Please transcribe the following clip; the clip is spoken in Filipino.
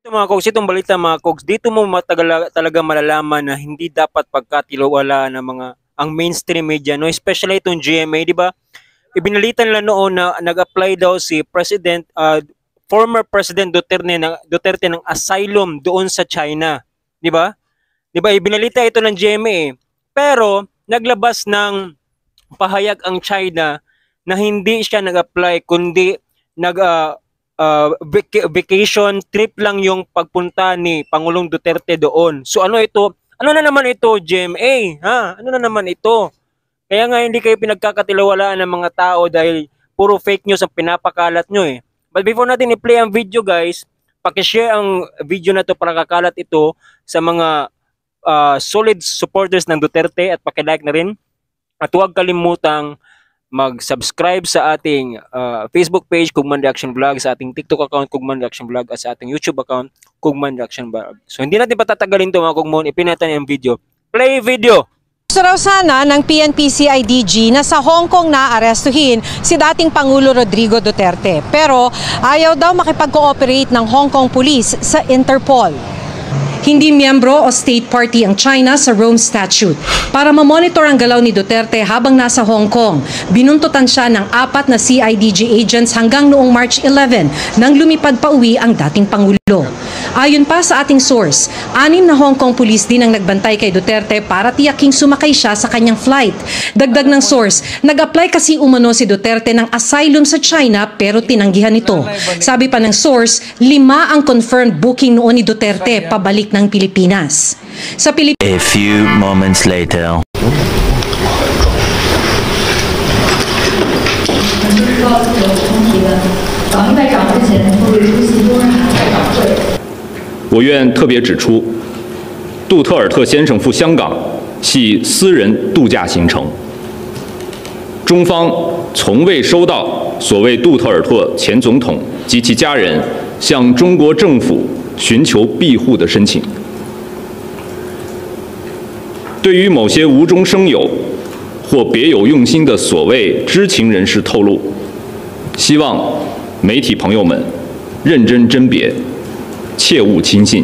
Ito mga kogs, itong balita mga kogs, dito mo talaga malalaman na hindi dapat pagkatiwalaan ng mga ang mainstream media, no? Especially itong GMA, di ba? Ibinalitan nila noon na nag-apply daw si former President Duterte ng asylum doon sa China, di ba? Di ba? Ibinalita ito ng GMA. Pero naglabas ng pahayag ang China na hindi siya nag-apply kundi vacation trip lang yung pagpunta ni Pangulong Duterte doon. So ano ito? Ano na naman ito, GMA? Ha? Ano na naman ito? Kaya nga hindi kayo pinagkakatiwalaan ng mga tao dahil puro fake news ang pinapakalat nyo eh. But before natin i-play ang video guys, pakishare ang video na to para kakalat ito sa mga solid supporters ng Duterte at pakilike na rin. At huwag kalimutang mag-subscribe sa ating Facebook page, Kugman Reaction Vlog, sa ating TikTok account, Kugman Reaction Vlog, at sa ating YouTube account, Kugman Reaction Vlog. So hindi natin patatagalin ito mga Kugmon, ipinatan yung video. Play video! Gusto raw sana ng PNP-CIDG na sa Hong Kong na-arestuhin si dating Pangulo Rodrigo Duterte. Pero ayaw daw makipag-cooperate ng Hong Kong Police sa Interpol. Hindi miyembro o state party ang China sa Rome Statute. Para mamonitor ang galaw ni Duterte habang nasa Hong Kong, binuntutan siya ng 4 na CIDG agents hanggang noong March 11 nang lumipad pa uwi ang dating Pangulo. Ayon pa sa ating source, 6 na Hong Kong police din ang nagbantay kay Duterte para tiyaking sumakay siya sa kanyang flight. Dagdag ng source, nag-apply kasi umano si Duterte ng asylum sa China pero tinanggihan ito. Sabi pa ng source, 5 ang confirmed booking noon ni Duterte pabalik ng Pilipinas. Sa A few moments later. 我愿特别指出，杜特尔特先生赴香港系私人度假行程，中方从未收到所谓杜特尔特前总统及其家人向中国政府寻求庇护的申请。对于某些无中生有或别有用心的所谓知情人士透露，希望媒体朋友们认真甄别，切勿轻信。